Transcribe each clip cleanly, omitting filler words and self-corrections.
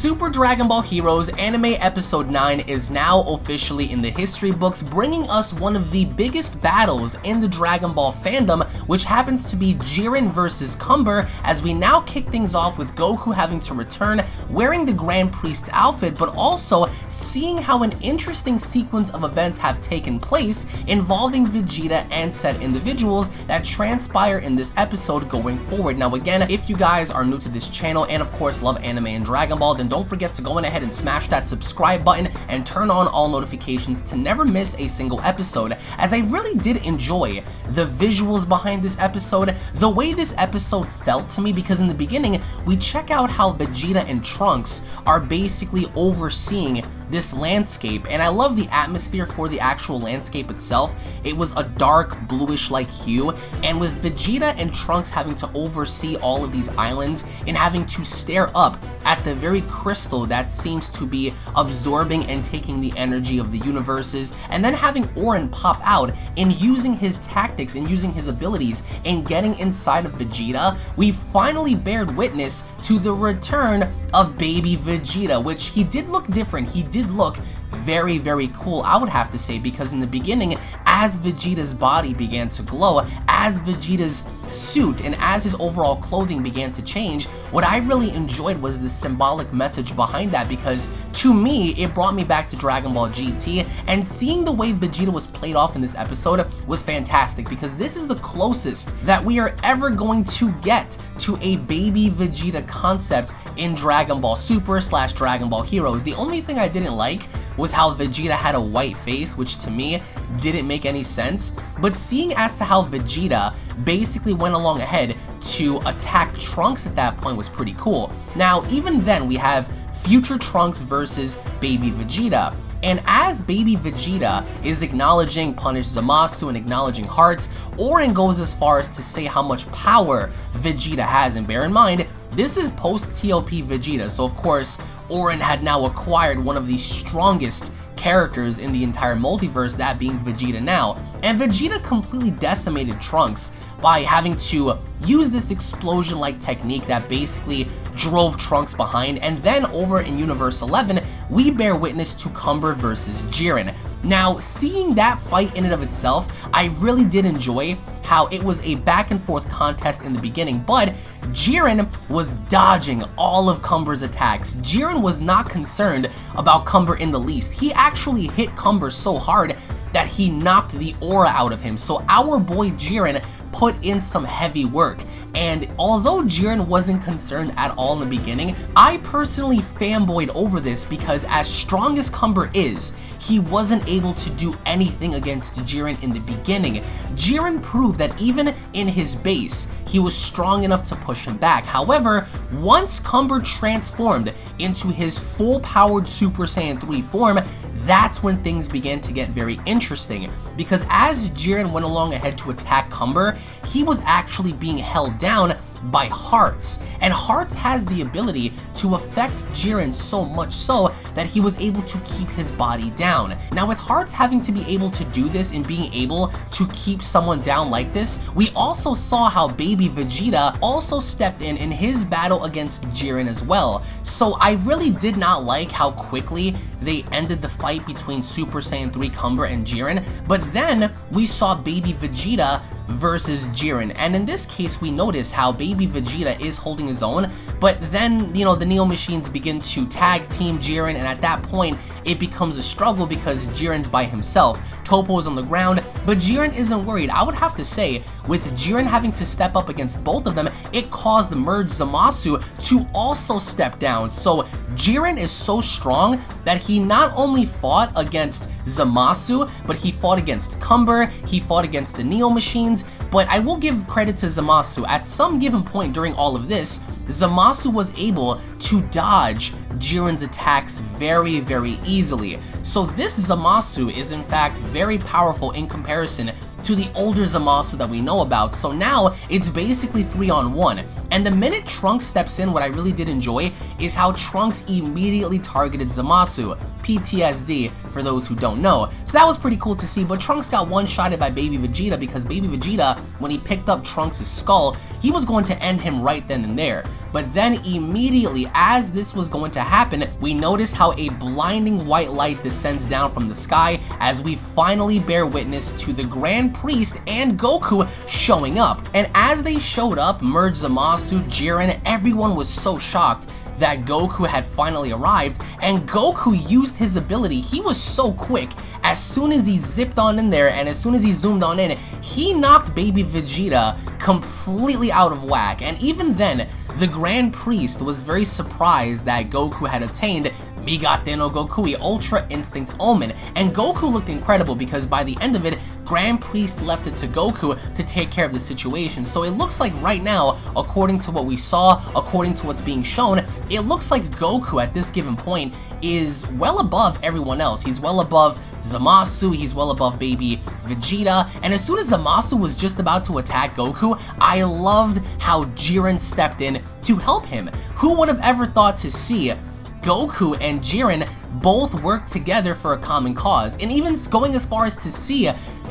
Super Dragon Ball Heroes Anime Episode 9 is now officially in the history books, bringing us one of the biggest battles in the Dragon Ball fandom, which happens to be Jiren versus Cumber, as we now kick things off with Goku having to return wearing the Grand Priest's outfit, but also seeing how an interesting sequence of events have taken place involving Vegeta and said individuals that transpire in this episode going forward. Now again, if you guys are new to this channel and of course love anime and Dragon Ball, then don't forget to go ahead and smash that subscribe button and turn on all notifications to never miss a single episode, as I really did enjoy the visuals behind this episode, the way this episode felt to me, because in the beginning we check out how Vegeta and Trunks are basically overseeing this landscape, and I love the atmosphere for the actual landscape itself. It was a dark bluish like hue, and with Vegeta and Trunks having to oversee all of these islands and having to stare up at the very crystal that seems to be absorbing and taking the energy of the universes, and then having Oren pop out and using his tactics and using his abilities and getting inside of Vegeta, we finally bared witness to the return of baby Vegeta, which he did look different. He did look very, very cool, I would have to say, because in the beginning, as Vegeta's body began to glow, as Vegeta's suit and as his overall clothing began to change, what I really enjoyed was the symbolic message behind that, because to me, it brought me back to Dragon Ball GT, and seeing the way Vegeta was played off in this episode was fantastic, because this is the closest that we are ever going to get to a baby Vegeta concept in Dragon Ball Super / Dragon Ball Heroes. The only thing I didn't like was how Vegeta had a white face, which to me didn't make any sense, but seeing as to how Vegeta basically went along ahead to attack Trunks at that point was pretty cool. Now, even then, we have future Trunks versus baby Vegeta, and as baby Vegeta is acknowledging Punish Zamasu and acknowledging Hearts, Oren goes as far as to say how much power Vegeta has, and bear in mind, this is post-TOP Vegeta, so of course, Oren had now acquired one of the strongest characters in the entire multiverse, that being Vegeta now, and Vegeta completely decimated Trunks by having to use this explosion-like technique that basically drove Trunks behind, and then over in Universe 11, we bear witness to Cumber versus Jiren. Now, seeing that fight in and of itself, I really did enjoy how it was a back and forth contest in the beginning, but Jiren was dodging all of Cumber's attacks. Jiren was not concerned about Cumber in the least. He actually hit Cumber so hard that he knocked the aura out of him, so our boy Jiren put in some heavy work. And although Jiren wasn't concerned at all in the beginning, I personally fanboyed over this, because as strong as Cumber is, he wasn't able to do anything against Jiren in the beginning. Jiren proved that even in his base, he was strong enough to push him back. However, once Cumber transformed into his full-powered Super Saiyan 3 form, that's when things began to get very interesting, because as Jiren went along ahead to attack Cumber, he was actually being held down by Hearts, and Hearts has the ability to affect Jiren so much so that he was able to keep his body down. Now, with Hearts having to be able to do this and being able to keep someone down like this, we also saw how baby Vegeta also stepped in his battle against Jiren as well. So I really did not like how quickly they ended the fight between Super Saiyan 3 Cumber and Jiren, but then we saw baby Vegeta versus Jiren, and in this case we notice how baby Vegeta is holding his own, but then, you know, the Neo Machines begin to tag team Jiren, and at that point it becomes a struggle because Jiren's by himself. Toppo is on the ground, but Jiren isn't worried. I would have to say, with Jiren having to step up against both of them, it caused the merged Zamasu to also step down. So Jiren is so strong that he not only fought against Zamasu, but he fought against Cumber, he fought against the Neo Machines. But I will give credit to Zamasu. At some given point during all of this, Zamasu was able to dodge Jiren's attacks very, very easily. So this Zamasu is in fact very powerful in comparison to the older Zamasu that we know about. So now it's basically 3-on-1. And the minute Trunks steps in, what I really did enjoy is how Trunks immediately targeted Zamasu. PTSD for those who don't know. So that was pretty cool to see, but Trunks got one-shotted by baby Vegeta, because baby Vegeta, when he picked up Trunks' skull, he was going to end him right then and there. but then immediately as this was going to happen, we notice how a blinding white light descends down from the sky as we finally bear witness to the Grand Priest and Goku showing up. And as they showed up, Merge Zamasu, Jiren, everyone was so shocked that Goku had finally arrived, and Goku used his ability. He was so quick. As soon as he zipped on in there and as soon as he zoomed on in, he knocked baby Vegeta completely out of whack. And even then, the Grand Priest was very surprised that Goku had obtained Migate no Gokui, Ultra Instinct Omen, and Goku looked incredible because by the end of it, Grand Priest left it to Goku to take care of the situation. So it looks like right now, according to what we saw, according to what's being shown, it looks like Goku at this given point is well above everyone else. He's well above Zamasu, he's well above baby Vegeta, and as soon as Zamasu was just about to attack Goku, I loved how Jiren stepped in to help him. Who would have ever thought to see Goku and Jiren both work together for a common cause, and even going as far as to see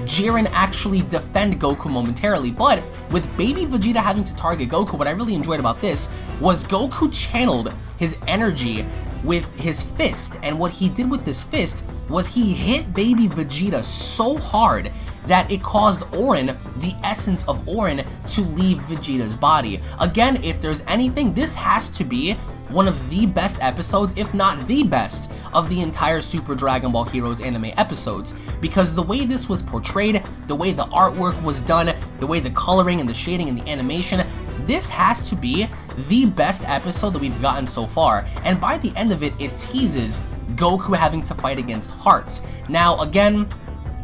Jiren actually defend Goku momentarily. But with baby Vegeta having to target Goku, what I really enjoyed about this was Goku channeled his energy with his fist, and what he did with this fist was he hit baby Vegeta so hard that it caused Orin, the essence of Orin, to leave Vegeta's body. Again, if there's anything, this has to be one of the best episodes, if not the best, of the entire Super Dragon Ball Heroes anime episodes, because the way this was portrayed, the way the artwork was done, the way the coloring and the shading and the animation, this has to be the best episode that we've gotten so far. And by the end of it, it teases Goku having to fight against Hearts. Now again,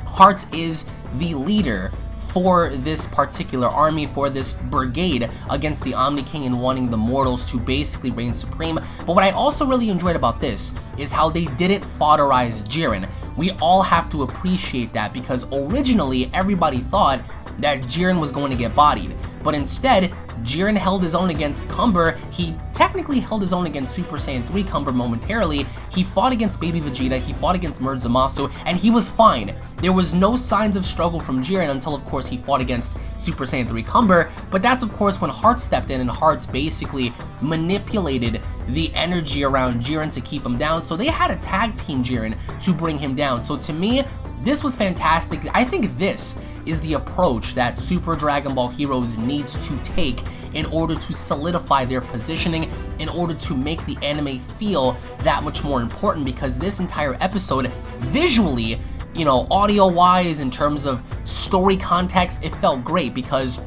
Hearts is the leader for this particular army, for this brigade against the Omni King and wanting the mortals to basically reign supreme. But what I also really enjoyed about this is how they didn't foderize Jiren. We all have to appreciate that, because originally everybody thought that Jiren was going to get bodied, but instead Jiren held his own against Cumber. He technically held his own against Super Saiyan 3 Cumber momentarily. He fought against baby Vegeta, he fought against Merge Zamasu, and he was fine. There was no signs of struggle from Jiren until, of course, he fought against Super Saiyan 3 Cumber, but that's, of course, when Hearts stepped in, and Hearts basically manipulated the energy around Jiren to keep him down, so they had to tag team Jiren to bring him down. So to me, this was fantastic. I think this is the approach that Super Dragon Ball Heroes needs to take in order to solidify their positioning, in order to make the anime feel that much more important, because this entire episode, visually, you know, audio-wise, in terms of story context, it felt great, because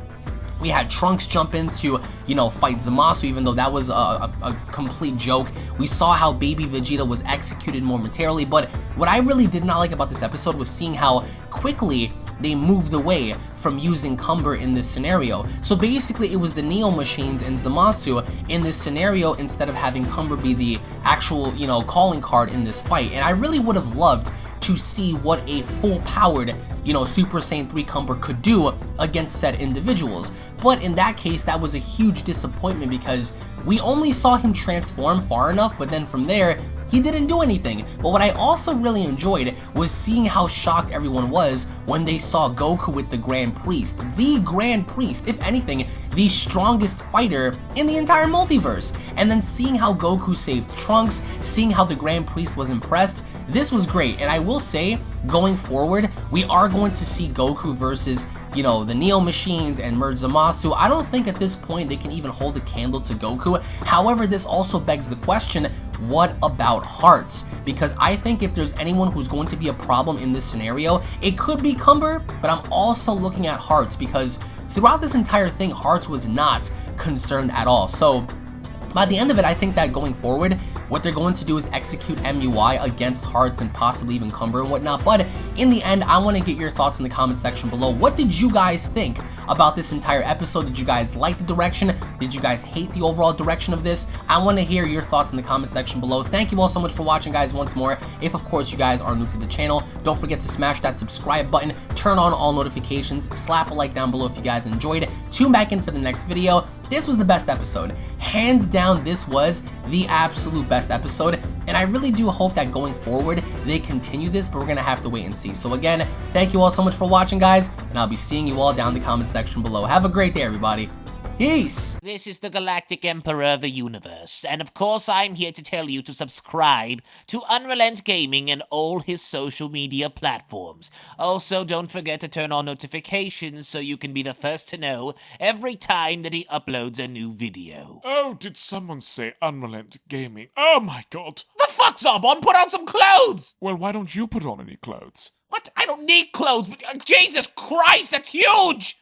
we had Trunks jump in to, you know, fight Zamasu, even though that was a complete joke. We saw how baby Vegeta was executed momentarily, but what I really did not like about this episode was seeing how quickly they moved away from using Cumber in this scenario. So basically it was the Neo Machines and Zamasu in this scenario instead of having Cumber be the actual, you know, calling card in this fight. And I really would have loved to see what a full-powered, you know, Super Saiyan 3 Cumber could do against said individuals. But in that case, that was a huge disappointment, because we only saw him transform far enough, but then from there, he didn't do anything. But what I also really enjoyed was seeing how shocked everyone was when they saw Goku with the Grand Priest. The Grand Priest, if anything, the strongest fighter in the entire multiverse. And then seeing how Goku saved Trunks, seeing how the Grand Priest was impressed, this was great. And I will say, going forward, we are going to see Goku versus, you know, the Neo Machines and Merge Zamasu. I don't think at this point they can even hold a candle to Goku. However, this also begs the question, what about Hearts? Because I think if there's anyone who's going to be a problem in this scenario, it could be Cumber, but I'm also looking at Hearts, because throughout this entire thing, Hearts was not concerned at all. So by the end of it, I think that going forward, what they're going to do is execute MUI against Hearts and possibly even Cumber and whatnot. But in the end, I want to get your thoughts in the comment section below. What did you guys think about this entire episode? Did you guys like the direction? Did you guys hate the overall direction of this? I want to hear your thoughts in the comment section below. Thank you all so much for watching, guys, once more. If, of course, you guys are new to the channel, don't forget to smash that subscribe button, turn on all notifications, slap a like down below if you guys enjoyed. Tune back in for the next video. This was the best episode. Hands down, this was the absolute best episode, and I really do hope that going forward they continue this, but we're gonna have to wait and see. So again, thank you all so much for watching, guys, and I'll be seeing you all down in the comment section below. Have a great day, everybody. Peace! This is the Galactic Emperor of the Universe, and of course I'm here to tell you to subscribe to UnrealEntGaming and all his social media platforms. Also, don't forget to turn on notifications so you can be the first to know every time that he uploads a new video. Oh, did someone say UnrealEntGaming? Oh my god! The fuck, Zarbon? Put on some clothes! Well, why don't you put on any clothes? What? I don't need clothes, but Jesus Christ, that's huge!